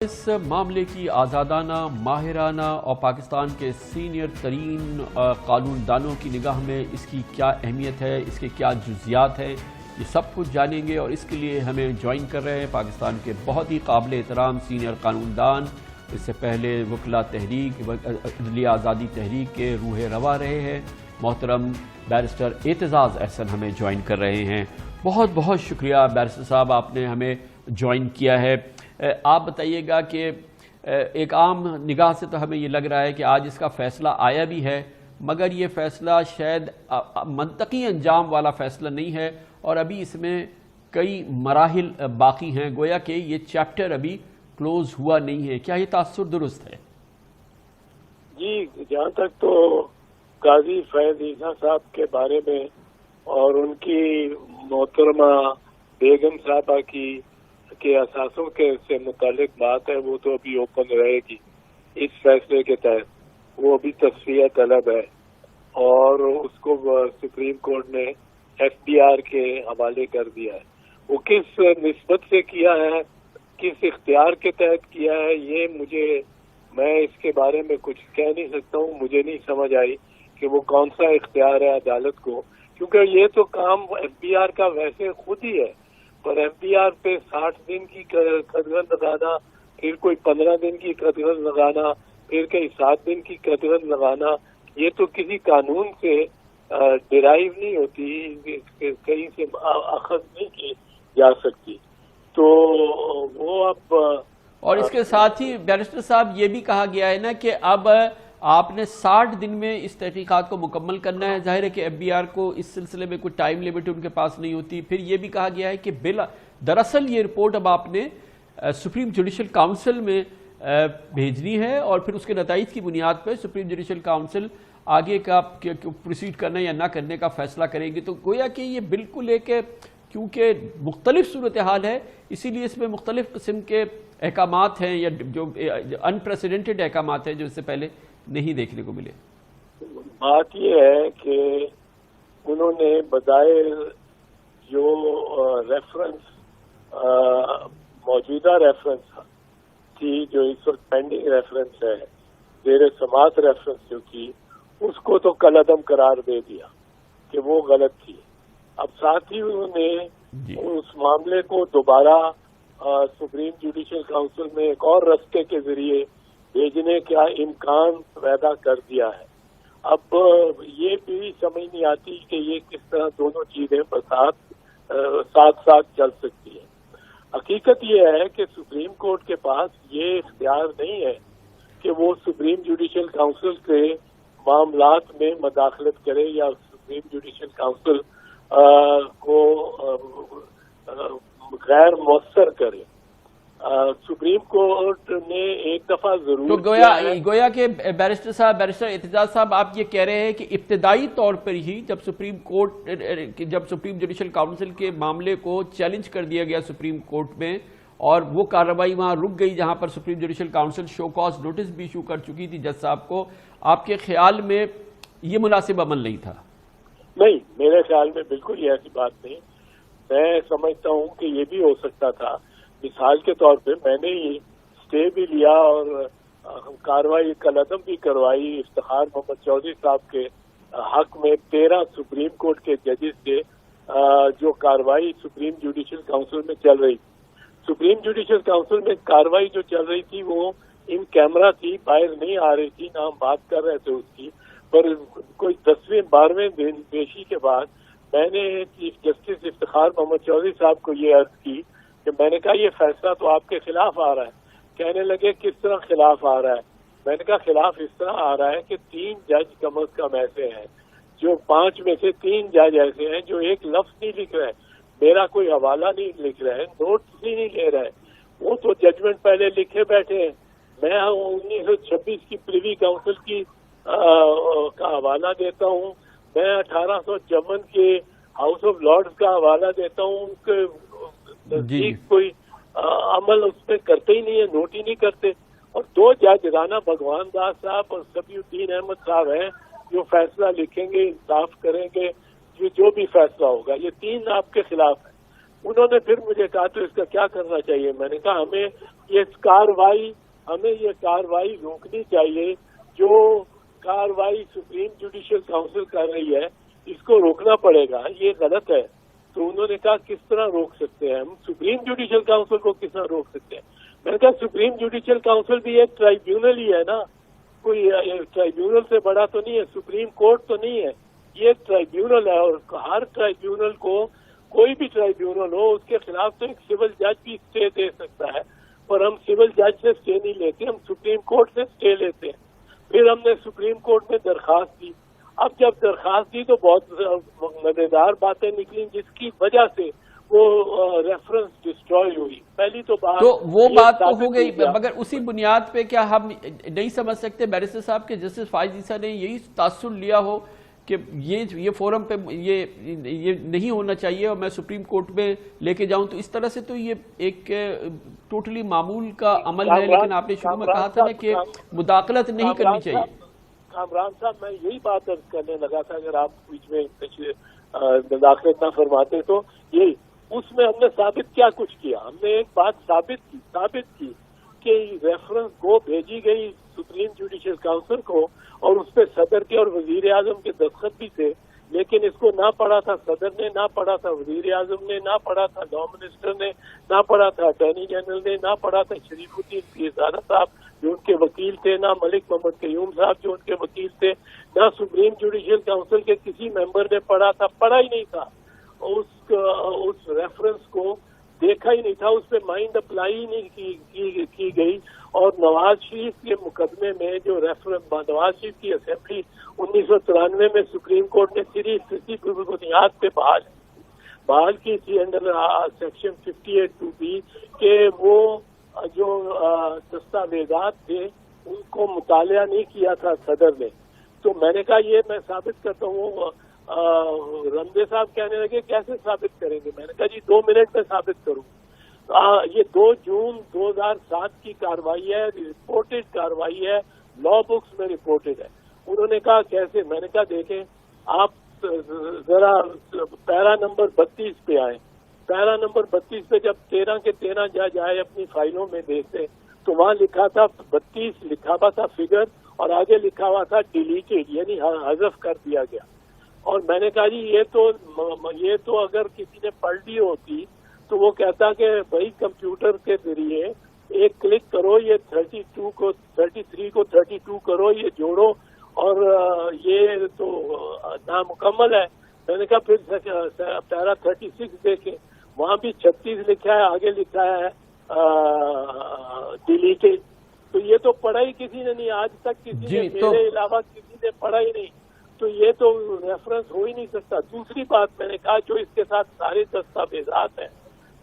اس معاملے کی آزادانہ، ماہرانہ اور پاکستان کے سینئر ترین قانون دانوں کی نگاہ میں اس کی کیا اہمیت ہے، اس کے کیا جزیات ہیں، یہ سب کچھ جانیں گے۔ اور اس کے لیے ہمیں جوائن کر رہے ہیں پاکستان کے بہت ہی قابل احترام سینئر قانون دان، اس سے پہلے وکلا تحریک، عدلیہ آزادی تحریک کے روح رواں رہے ہیں، محترم بیرسٹر اعتزاز احسن ہمیں جوائن کر رہے ہیں۔ بہت بہت شکریہ بیرسٹر صاحب، آپ نے ہمیں جوائن کیا ہے۔ آپ بتائیے گا کہ ایک عام نگاہ سے تو ہمیں یہ لگ رہا ہے کہ آج اس کا فیصلہ آیا بھی ہے، مگر یہ فیصلہ شاید منطقی انجام والا فیصلہ نہیں ہے، اور ابھی اس میں کئی مراحل باقی ہیں، گویا کہ یہ چیپٹر ابھی کلوز ہوا نہیں ہے۔ کیا یہ تاثر درست ہے؟ جی، جہاں تک تو قاضی فیض عیسیٰ صاحب کے بارے میں اور ان کی محترمہ بیگم صاحبہ کے اثاثوں کے سے متعلق بات ہے، وہ تو ابھی اوپن رہے گی اس فیصلے کے تحت۔ وہ ابھی تصفیہ طلب ہے اور اس کو سپریم کورٹ نے ایف بی آر کے حوالے کر دیا ہے۔ وہ کس نسبت سے کیا ہے، کس اختیار کے تحت کیا ہے، یہ میں اس کے بارے میں کچھ کہہ نہیں سکتا ہوں۔ مجھے نہیں سمجھ آئی کہ وہ کون سا اختیار ہے عدالت کو، کیونکہ یہ تو کام ایف بی آر کا ویسے خود ہی ہے، پر ایف بی آر پہ 60 دن کی قدغن لگانا، پھر کوئی 15 دن کی قدغن لگانا، پھر کئی 7 دن کی قدغن لگانا، یہ تو کسی قانون سے ڈرائیو نہیں ہوتی، کہیں سے اخذ نہیں کی جا سکتی۔ تو وہ اب اور اس کے ساتھ ہی بیرسٹر صاحب یہ بھی کہا گیا ہے نا کہ اب آپ نے 60 دن میں اس تحقیقات کو مکمل کرنا ہے۔ ظاہر ہے کہ ایف بی آر کو اس سلسلے میں کوئی ٹائم لیمٹ ان کے پاس نہیں ہوتی۔ پھر یہ بھی کہا گیا ہے کہ دراصل یہ رپورٹ اب آپ نے سپریم جوڈیشل کاؤنسل میں بھیجنی ہے، اور پھر اس کے نتائج کی بنیاد پہ سپریم جوڈیشل کاؤنسل آگے کا پروسیڈ کرنے یا نہ کرنے کا فیصلہ کریں گے۔ تو گویا کہ یہ بالکل ایک، کیونکہ مختلف صورتحال ہے، اسی لیے اس میں مختلف قسم کے احکامات ہیں، یا جو انپریسیڈنٹڈ احکامات ہیں جو اس سے پہلے نہیں دیکھنے کو ملے۔ بات یہ ہے کہ انہوں نے بظاہر جو ریفرنس موجودہ ریفرنس تھی، جو اس وقت پینڈنگ ریفرنس ہے، زیر سماعت ریفرنس جو کی، اس کو تو کالعدم قرار دے دیا کہ وہ غلط تھی۔ اب ساتھ ہی انہوں نے اس معاملے کو دوبارہ سپریم جوڈیشل کاؤنسل میں ایک اور رستے کے ذریعے بھیجنے کا امکان پیدا کر دیا ہے۔ اب یہ بھی سمجھ نہیں آتی کہ یہ کس طرح دونوں چیزیں ساتھ ساتھ چل سکتی ہیں۔ حقیقت یہ ہے کہ سپریم کورٹ کے پاس یہ اختیار نہیں ہے کہ وہ سپریم جوڈیشل کاؤنسل کے معاملات میں مداخلت کرے یا سپریم جوڈیشل کاؤنسل کو غیر مؤثر کرے۔ سپریم کورٹ نے ایک دفعہ ضرور تو گویا کہ بیرسٹر اعتزاز صاحب، آپ یہ کہہ رہے ہیں کہ ابتدائی طور پر ہی جب سپریم جوڈیشل کاؤنسل کے معاملے کو چیلنج کر دیا گیا سپریم کورٹ میں، اور وہ کارروائی وہاں رک گئی جہاں پر Supreme Judicial Council show cause notice بھی ایشو کر چکی تھی جج صاحب کو، آپ کے خیال میں یہ مناسب عمل نہیں تھا؟ نہیں، میرے خیال میں بالکل ایسی بات نہیں۔ میں سمجھتا ہوں کہ یہ بھی ہو سکتا تھا۔ مثال کے طور پہ میں نے یہ اسٹے بھی لیا اور کاروائی کالعدم بھی کروائی افتخار محمد چودھری صاحب کے حق میں 13 سپریم کورٹ کے ججز سے، جو کاروائی سپریم جوڈیشل کاؤنسل میں چل رہی تھی۔ سپریم جوڈیشل کاؤنسل میں کاروائی جو چل رہی تھی وہ ان کیمرہ تھی، باہر نہیں آ رہی تھی، نہ ہم بات کر رہے تھے اس کی، پر کوئی 10ویں 12ویں دن پیشی کے بعد میں نے چیف جسٹس افتخار محمد چودھری صاحب کو یہ عرض کی کہ میں نے کہا یہ فیصلہ تو آپ کے خلاف آ رہا ہے۔ کہنے لگے کس طرح خلاف آ رہا ہے؟ میں نے کہا خلاف اس طرح آ رہا ہے کہ 3 جج کم از کم ایسے ہیں، جو 5 میں سے 3 جج ایسے ہیں جو ایک لفظ نہیں لکھ رہے، میرا کوئی حوالہ نہیں لکھ رہے، نوٹس نہیں لے رہے، وہ تو ججمنٹ پہلے لکھے بیٹھے ہیں۔ میں 1926 کی پریوی کاؤنسل کی کا حوالہ دیتا ہوں، میں 1854 کے ہاؤس آف لارڈز کا حوالہ دیتا ہوں، ان کے کوئی عمل اس پہ کرتے ہی نہیں ہے، نوٹ ہی نہیں کرتے۔ اور 2 جج رانا بھگوان داس صاحب اور صفی الدین احمد صاحب ہیں جو فیصلہ لکھیں گے، انصاف کریں گے، جو بھی فیصلہ ہوگا، یہ 3 آپ کے خلاف ہیں۔ انہوں نے پھر مجھے کہا تو اس کا کیا کرنا چاہیے؟ میں نے کہا ہمیں یہ کاروائی روکنی چاہیے، جو کاروائی سپریم جوڈیشل کاؤنسل کر رہی ہے اس کو روکنا پڑے گا، یہ غلط ہے۔ تو انہوں نے کہا کس طرح روک سکتے ہیں ہم سپریم جوڈیشل کاؤنسل کو، کس طرح روک سکتے ہیں؟ میں نے کہا سپریم جوڈیشل کاؤنسل بھی ایک ٹرائیبیونل ہی ہے نا، کوئی ٹرائیبیونل سے بڑا تو نہیں ہے، سپریم کورٹ تو نہیں ہے، یہ ایک ٹرائیبیونل ہے، اور ہر ٹرائیبیونل کو، کوئی بھی ٹرائیبیونل ہو، اس کے خلاف تو ایک سول جج بھی اسٹے دے سکتا ہے، اور ہم سول جج سے اسٹے نہیں لیتے، ہم سپریم کورٹ سے اسٹے لیتے ہیں۔ پھر ہم نے سپریم کورٹ میں درخواست دی۔ اب جب درخواست دی تو بہت مزیدار باتیں نکلی، جس کی وجہ سے وہ ریفرنس ڈسٹروائے ہوئی۔ پہلی تو بات، تو وہ بات تو ہو گئی، مگر اسی بنیاد پہ کیا ہم نہیں سمجھ سکتے بیرسٹر صاحب کہ جسٹس فائز عیسیٰ نے یہی تاثر لیا ہو کہ یہ فورم پہ یہ نہیں ہونا چاہیے اور میں سپریم کورٹ میں لے کے جاؤں؟ تو اس طرح سے تو یہ ایک ٹوٹلی معمول کا عمل ہے، لیکن آپ نے شروع میں کہا تھا نا کہ مداخلت نہیں کرنی چاہیے۔ کامران صاحب، میں یہی بات عرض کرنے لگا تھا، اگر آپ بیچ میں مداخلت نہ فرماتے تو یہی، اس میں ہم نے ثابت کیا کچھ کیا؟ ہم نے ایک بات ثابت کی کہ ریفرنس کو بھیجی گئی سپریم جوڈیشل کاؤنسل کو، اور اس پہ صدر کے اور وزیر اعظم کے دستخط بھی تھے، لیکن اس کو نہ پڑھا تھا صدر نے، نہ پڑھا تھا وزیر اعظم نے، نہ پڑھا تھا لا منسٹر نے، نہ پڑھا تھا اٹارنی جنرل نے، نہ پڑھا تھا شریف الدین پیرزادہ صاحب جو ان کے وکیل تھے، نہ ملک محمد قیوم صاحب جو ان کے وکیل تھے، نہ سپریم جوڈیشل کاؤنسل کے کسی ممبر نے پڑھا ہی نہیں تھا اس ریفرنس کو، دیکھا ہی نہیں تھا، اس پہ مائنڈ اپلائی ہی نہیں کی گئی۔ اور نواز شریف کے مقدمے میں جو نواز شریف کی اسمبلی 1993 میں سپریم کورٹ نے صرف اسی بنیاد پہ بحال کی تھی انڈر سیکشن 58(2)B کہ وہ جو دستاویزات تھے ان کو مطالعہ نہیں کیا تھا صدر نے۔ تو میں نے کہا یہ میں ثابت کرتا ہوں۔ رمدے صاحب کہنے لگے کیسے ثابت کریں گے؟ میں نے کہا جی 2 منٹ میں ثابت کروں۔ یہ 2 جون 2007 کی کاروائی ہے، رپورٹڈ کاروائی ہے، لا بکس میں رپورٹڈ ہے۔ انہوں نے کہا کیسے؟ میں نے کہا دیکھیں آپ ذرا پیرا نمبر 32 پہ آئے، پیرا نمبر 32 پہ جب 13 کے 13 جج آئے اپنی فائلوں میں دیکھتے تو وہاں لکھا تھا 32 لکھا ہوا تھا فگر، اور آگے لکھا ہوا تھا ڈیلیٹڈ، یعنی حذف کر دیا گیا۔ اور میں نے کہا جی یہ تو اگر کسی نے پڑھ لی ہوتی تو وہ کہتا کہ بھائی کمپیوٹر کے ذریعے ایک کلک کرو، یہ 33 کو 32 کرو، یہ جوڑو، اور یہ تو نامکمل ہے۔ میں نے کہا پھر پیرا 36 دیکھیں، وہاں بھی 36 لکھا ہے، آگے لکھا ہے ڈیلیٹڈ۔ تو یہ تو پڑھا ہی کسی نے نہیں، آج تک کسی نے میرے علاوہ کسی نے پڑھا ہی نہیں، تو یہ تو ریفرنس ہو ہی نہیں سکتا۔ دوسری بات میں نے کہا جو اس کے ساتھ سارے دستاویزات ہیں،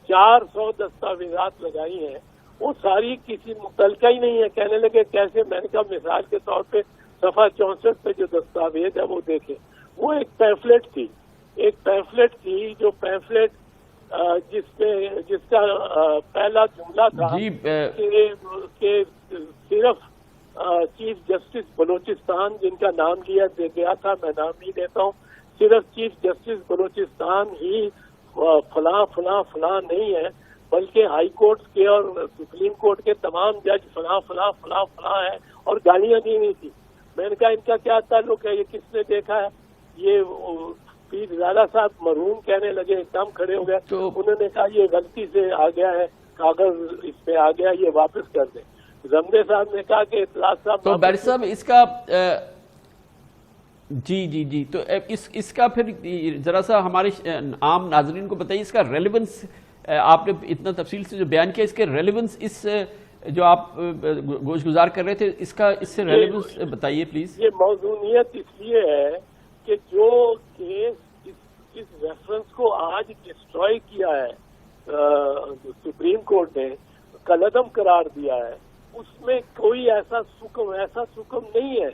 400 دستاویزات لگائی ہیں، وہ ساری کسی متعلقہ ہی نہیں ہے۔ کہنے لگے کیسے؟ میں نے کہا مثال کے طور پہ صفحہ 64 پہ جو دستاویز ہے وہ دیکھیں، وہ ایک پیمفلٹ تھی جو پیمفلٹ جس کا پہلا جملہ تھا کہ صرف چیف جسٹس بلوچستان، جن کا نام لیا گیا تھا، میں نام نہیں لیتا ہوں، صرف چیف جسٹس بلوچستان ہی فلاں فلاں فلاں نہیں ہے، بلکہ ہائی کورٹ کے اور سپریم کورٹ کے تمام جج فلاں فلاں فلاں فلاں ہیں، اور گالیاں دی ہوئی تھی۔ میں نے کہا ان کا کیا تعلق ہے، یہ کس نے دیکھا ہے؟ یہ پیر زادہ صاحب مرحوم کہنے لگے، ایک دم کھڑے ہو گئے، انہوں نے کہا یہ غلطی سے آ گیا ہے، کاغذ اس پہ آ گیا، یہ واپس کر دیں۔ رمدے صاحب نے کہا کہ اطلاع صاحب تو بیرسٹر صاحب اس کا جی تو اس کا پھر ذرا سا ہمارے عام ناظرین کو بتائیے، اس کا ریلیونس، آپ نے اتنا تفصیل سے جو بیان کیا، اس کے ریلیونس، اس جو آپ گوش گزار کر رہے تھے، اس سے ریلیونس بتائیے پلیز۔ یہ موضوعیت اس لیے ہے کہ جو کیس اس ریفرنس کو آج ڈسٹروائے کیا ہے سپریم کورٹ نے، کالعدم قرار دیا ہے، اس میں کوئی ایسا سکم نہیں ہے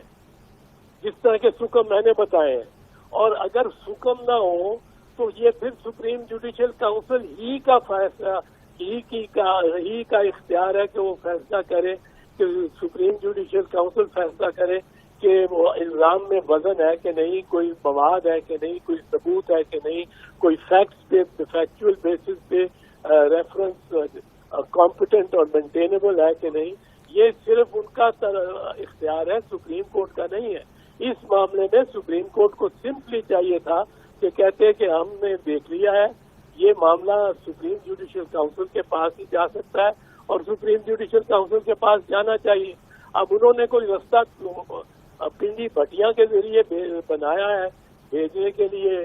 جس طرح کے سکم میں نے بتائے ہیں۔ اور اگر سکم نہ ہو تو یہ پھر سپریم جوڈیشل کاؤنسل ہی کا فیصلہ، ہی کا اختیار ہے کہ وہ فیصلہ کرے، کہ سپریم جوڈیشل کاؤنسل فیصلہ کرے کہ کہ وہ الزام میں وزن ہے کہ نہیں, کوئی مواد ہے کہ نہیں, کوئی ثبوت ہے کہ نہیں, کوئی فیکٹس پہ فیکچوئل بیسس پہ ریفرنس کمپیٹنٹ اور مینٹینیبل ہے کہ نہیں, یہ صرف ان کا اختیار ہے, سپریم کورٹ کا نہیں ہے. اس معاملے میں سپریم کورٹ کو سمپلی چاہیے تھا کہ کہتے کہ ہم نے دیکھ لیا ہے, یہ معاملہ سپریم جوڈیشل کاؤنسل کے پاس ہی جا سکتا ہے اور سپریم جوڈیشل کاؤنسل کے پاس جانا چاہیے. اب انہوں نے کوئی رستہ پنڈی بھٹیاں کے ذریعے بنایا ہے بھیجنے کے لیے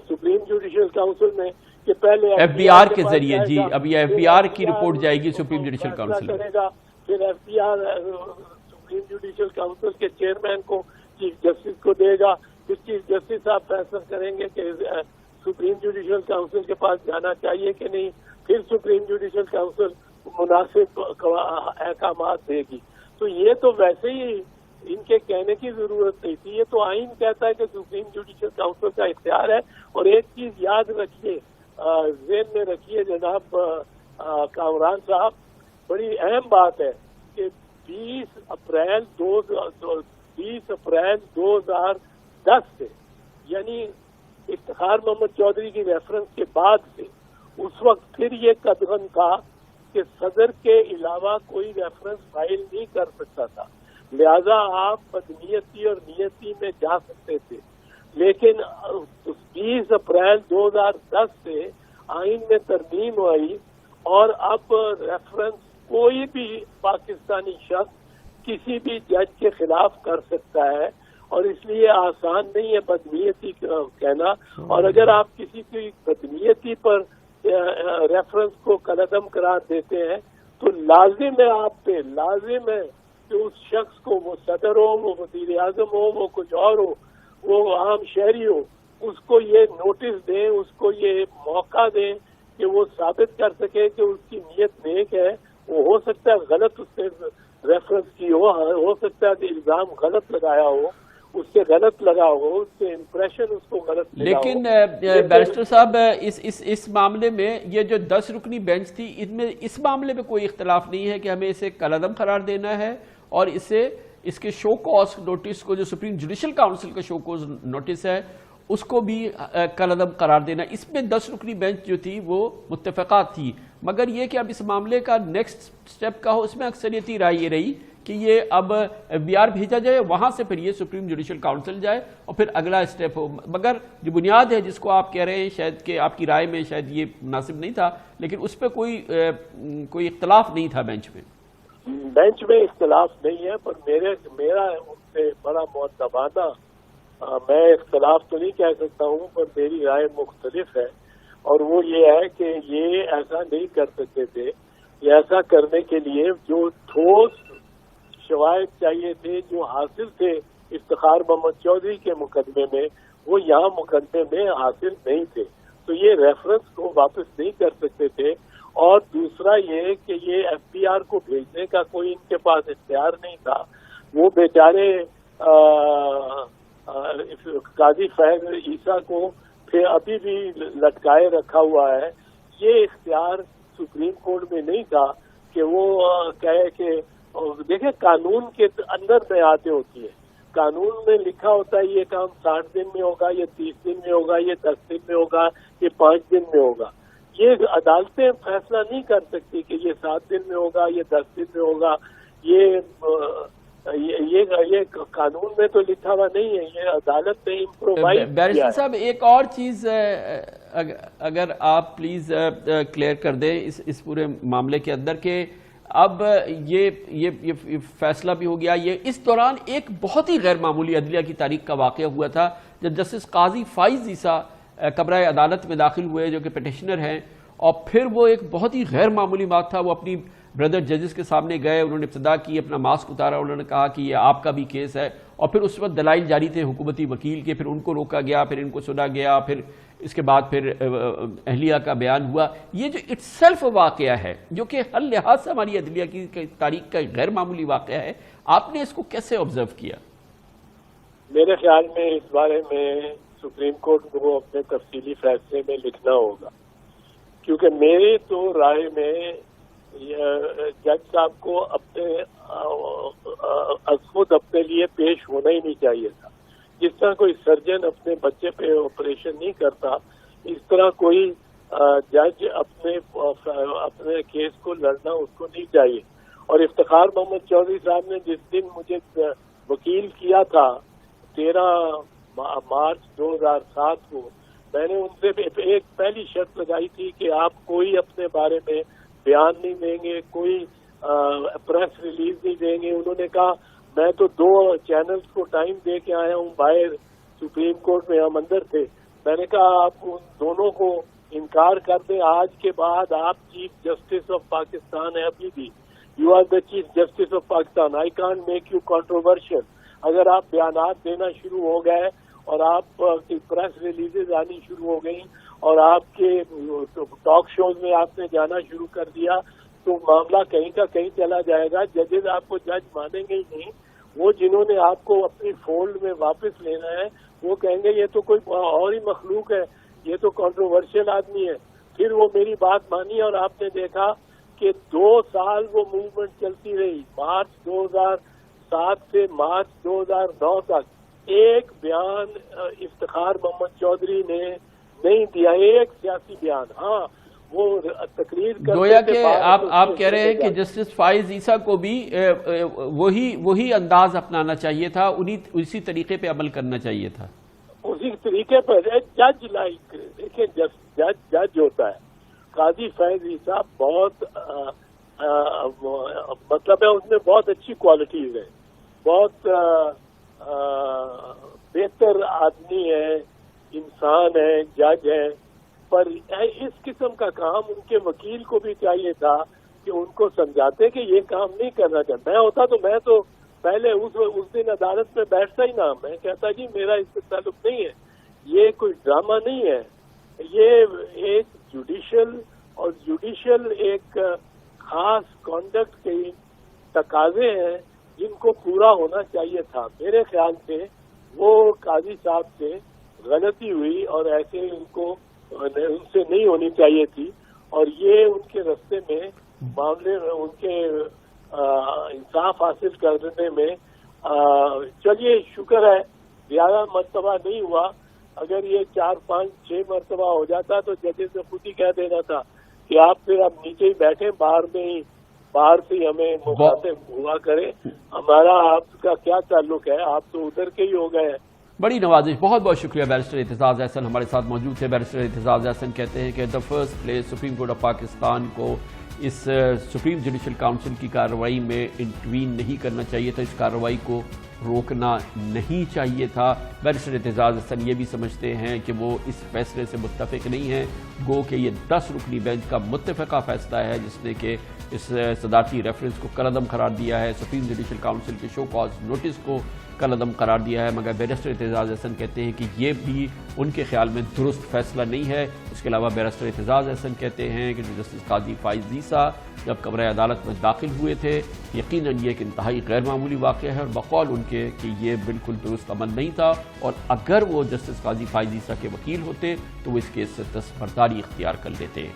سپریم جوڈیشل کاؤنسل میں کہ پہلے ایف بی آر کے ذریعے. جی, اب یہ ایف بی آر کی رپورٹ جائے گی سپریم جوڈیشل کاؤنسل کرے گا, پھر F B R Supreme Judicial Council کے چیئرمین کو, چیف جسٹس کو دے گا, پھر چیف جسٹس صاحب فیصلہ کریں گے کہ سپریم جوڈیشل کاؤنسل کے پاس جانا چاہیے کہ نہیں, پھر سپریم جوڈیشل کاؤنسل مناسب احکامات دے گی. تو یہ تو ویسے ہی ان کے کہنے کی ضرورت نہیں تھی, یہ تو آئین کہتا ہے کہ سپریم جوڈیشل کاؤنسل کا اختیار ہے. اور ایک چیز یاد رکھیے, ذہن میں رکھیے جناب کامران صاحب, بڑی اہم بات ہے کہ 20 اپریل 2010 سے, یعنی افتخار محمد چودھری کی ریفرنس کے بعد سے, اس وقت پھر یہ قدغن تھا کہ صدر کے علاوہ کوئی ریفرنس فائل نہیں کر سکتا تھا, لہذا آپ بدنیتی اور نیتی میں جا سکتے تھے. لیکن 20 اپریل 2010 سے آئین میں ترمیم ہوئی اور اب ریفرنس کوئی بھی پاکستانی شخص کسی بھی جج کے خلاف کر سکتا ہے, اور اس لیے آسان نہیں ہے بدنیتی کہنا. اور اگر آپ کسی کی بدنیتی پر ریفرنس کو کالعدم قرار دیتے ہیں تو لازم ہے آپ پہ, لازم ہے کہ اس شخص کو, وہ صدر ہو, وہ وزیر اعظم ہو, وہ کچھ اور ہو, وہ عام شہری ہو, اس کو یہ نوٹس دیں, اس کو یہ موقع دیں کہ وہ ثابت کر سکے کہ اس کی نیت نیک ہے. وہ ہو سکتا ہے غلط اس سے ریفرنس کی ہو سکتا ہے کہ الزام غلط لگایا ہو, اس سے غلط لگا ہو, اس سے امپریشن اس کو غلط لگا. لیکن بیرسٹر صاحب اس معاملے میں یہ جو 10 رکنی بینچ تھی, ان میں اس معاملے میں کوئی اختلاف نہیں ہے کہ ہمیں اسے کالعدم قرار دینا ہے اور اس کے شو کوز نوٹس کو, جو سپریم جوڈیشل کاؤنسل کا شو کوز نوٹس ہے, اس کو بھی کالعدم قرار دینا. اس میں 10 رکنی بینچ جو تھی وہ متفقات تھی, مگر یہ کہ اب اس معاملے کا نیکسٹ سٹیپ کا ہو, اس میں اکثریتی رائے یہ رہی کہ یہ اب ایف بی آر بھیجا جائے, وہاں سے پھر یہ سپریم جوڈیشل کاؤنسل جائے اور پھر اگلا اسٹیپ ہو. مگر جو بنیاد ہے جس کو آپ کہہ رہے ہیں, شاید کہ آپ کی رائے میں شاید یہ مناسب نہیں تھا, لیکن اس پہ کوئی اختلاف نہیں تھا بینچ میں. بینچ میں اختلاف نہیں ہے, پر میرا ان سے بڑا معتبانہ, میں اختلاف تو نہیں کہہ سکتا ہوں, پر میری رائے مختلف ہے. اور وہ یہ ہے کہ یہ ایسا نہیں کر سکتے تھے. یہ ایسا کرنے کے لیے جو ٹھوس شواہد چاہیے تھے, جو حاصل تھے افتخار محمد چودھری کے مقدمے میں, وہ یہاں مقدمے میں حاصل نہیں تھے, تو یہ ریفرنس کو واپس نہیں کر سکتے تھے. اور دوسرا یہ کہ یہ ایف بی آر کو بھیجنے کا کوئی ان کے پاس اختیار نہیں تھا. وہ بیچارے قاضی فیض عیسیٰ کو پھر ابھی بھی لٹکائے رکھا ہوا ہے. یہ اختیار سپریم کورٹ میں نہیں تھا کہ وہ کہے کہ دیکھیں قانون کے اندر میعادیں ہوتی ہے, قانون میں لکھا ہوتا ہے یہ کام 60 دن میں ہوگا, یہ 30 دن میں ہوگا, یہ 10 دن میں ہوگا, یہ 5 دن میں ہوگا. یہ عدالتیں فیصلہ نہیں کر سکتی کہ یہ 7 دن میں ہوگا, یہ 10 دن میں ہوگا. یہ قانون میں تو لکھا ہوا نہیں ہے, یہ عدالت نے امپرووائز کیا ہے. بیرسٹر صاحب ایک اور چیز اگر آپ پلیز کلیئر کر دیں اس پورے معاملے کے اندر کہ اب یہ فیصلہ بھی ہو گیا. یہ اس دوران ایک بہت ہی غیر معمولی عدلیہ کی تاریخ کا واقعہ ہوا تھا جب جسٹس قاضی فائز عیسیٰ کمرہ عدالت میں داخل ہوئے, جو کہ پیٹیشنر ہیں, اور پھر وہ ایک بہت ہی غیر معمولی بات تھا, وہ اپنی بردر ججز کے سامنے گئے, انہوں نے ابتدا کی, اپنا ماسک اتارا, انہوں نے کہا کہ یہ آپ کا بھی کیس ہے, اور پھر اس وقت دلائل جاری تھے حکومتی وکیل کے, پھر ان کو روکا گیا, پھر ان کو سنا گیا, پھر اس کے بعد پھر اہلیہ کا بیان ہوا. یہ جو اٹ سیلف واقعہ ہے, جو کہ ہر لحاظ سے ہماری عدلیہ کی تاریخ کا غیر معمولی واقعہ ہے, آپ نے اس کو کیسے آبزرو کیا؟ میرے خیال میں اس بارے میں سپریم کورٹ کو اپنے تفصیلی فیصلے میں لکھنا ہوگا, کیونکہ میرے تو رائے میں جج صاحب کو اپنے خود اپنے لیے پیش ہونا ہی نہیں چاہیے تھا. جس طرح کوئی سرجن اپنے بچے پہ آپریشن نہیں کرتا، اس طرح کوئی جج اپنے کیس کو لڑنا اس کو نہیں چاہیے. اور افتخار محمد چودھری صاحب نے جس دن مجھے وکیل کیا تھا 13 مارچ 2007 کو، میں نے ان سے ایک پہلی شرط لگائی تھی کہ آپ کوئی اپنے بارے میں بیان نہیں دیں گے، کوئی پریس ریلیز نہیں دیں گے. انہوں نے کہا میں تو 2 چینلز کو ٹائم دے کے آیا ہوں، باہر سپریم کورٹ میں ہم اندر تھے. میں نے کہا آپ ان دونوں کو انکار کر دیں، آج کے بعد آپ چیف جسٹس آف پاکستان ہیں ابھی بھی. You are the Chief Justice of Pakistan, I can't make you controversial. اگر آپ بیانات دینا شروع ہو گئے اور آپ کی پریس ریلیزز آنی شروع ہو گئیں اور آپ کے ٹاک شوز میں آپ نے جانا شروع کر دیا تو معاملہ کہیں کا کہیں چلا جائے گا. ججز آپ کو جج مانیں گے ہی نہیں. وہ جنہوں نے آپ کو اپنی فولڈ میں واپس لینا ہے وہ کہیں گے یہ تو کوئی اور ہی مخلوق ہے، یہ تو کنٹروورشل آدمی ہے. پھر وہ میری بات مانی اور آپ نے دیکھا کہ 2 سال وہ موومنٹ چلتی رہی. مارچ 2007 سے مارچ 2009 تک ایک بیان افتخار محمد چودھری نے نہیں دیا، ایک سیاسی بیان. ہاں وہ تقریر کرتے گویا کہ آپ کہہ رہے ہیں کہ جسٹس فائز عیسیٰ کو بھی وہی انداز اپنانا چاہیے تھا، اسی طریقے پہ عمل کرنا چاہیے تھا. اسی طریقے پر جج لائک دیکھیں جج ہوتا ہے. قاضی فیض عیسیٰ بہت مطلب ہے اس میں بہت اچھی کوالٹیز ہیں، بہت بہتر آدمی ہے، انسان ہے، جج ہے. پر اس قسم کا کام ان کے وکیل کو بھی چاہیے تھا کہ ان کو سمجھاتے کہ یہ کام نہیں کرنا چاہتا. میں ہوتا تو میں تو پہلے اس دن عدالت میں بیٹھتا ہی نہ، میں کہتا جی میرا اس سے تعلق نہیں ہے، یہ کوئی ڈرامہ نہیں ہے، یہ ایک جوڈیشل ایک خاص کانڈکٹ کے تقاضے ہیں جن کو پورا ہونا چاہیے تھا. میرے خیال سے وہ قاضی صاحب سے غلطی ہوئی اور ایسے ان سے نہیں ہونی چاہیے تھی، اور یہ ان کے رستے میں معاملے ان کے انصاف حاصل کرنے میں چلیے شکر ہے زیادہ مرتبہ نہیں ہوا. اگر یہ 4 5 6 مرتبہ ہو جاتا تو ججز نے خود ہی کہہ دینا تھا کہ آپ پھر اب نیچے ہی بیٹھے، باہر سے ہی ہمیں مخاطب ہوا کرے. ہمارا آپ کا کیا تعلق ہے، آپ تو ادھر کے ہی ہو گئے ہیں. بڑی نوازش. بہت بہت شکریہ. بیرسٹر اعتزاز احسن ہمارے ساتھ موجود تھے. بیرسٹر اعتزاز احسن کہتے ہیں کہ the first place supreme court of Pakistan کو اس سپریم جوڈیشل کاؤنسل کی کارروائی میں انٹروین نہیں کرنا چاہیے تھا، اس کارروائی کو روکنا نہیں چاہیے تھا. بیرسٹر اعتزاز احسن یہ بھی سمجھتے ہیں کہ وہ اس فیصلے سے متفق نہیں ہیں، گو کہ یہ 10 رکنی بینچ کا متفقہ فیصلہ ہے جس نے کہ اس صدارتی ریفرنس کو کالعدم قرار دیا ہے، سپریم جوڈیشل کاؤنسل کے شو کاز نوٹس کو کالعدم قرار دیا ہے. مگر بیرسٹر اعتزاز احسن کہتے ہیں کہ یہ بھی ان کے خیال میں درست فیصلہ نہیں ہے. اس کے علاوہ بیرسٹر اعتزاز احسن کہتے ہیں کہ جسٹس قاضی فائز عیسیٰ جب کمرہ عدالت میں داخل ہوئے تھے یقیناً یہ ایک انتہائی غیر معمولی واقعہ ہے، اور بقول ان کے کہ یہ بالکل درست عمل نہیں تھا، اور اگر وہ جسٹس قاضی فائز عیسیٰ کے وکیل ہوتے تو وہ اس کیس سے دستبرداری اختیار کر لیتے.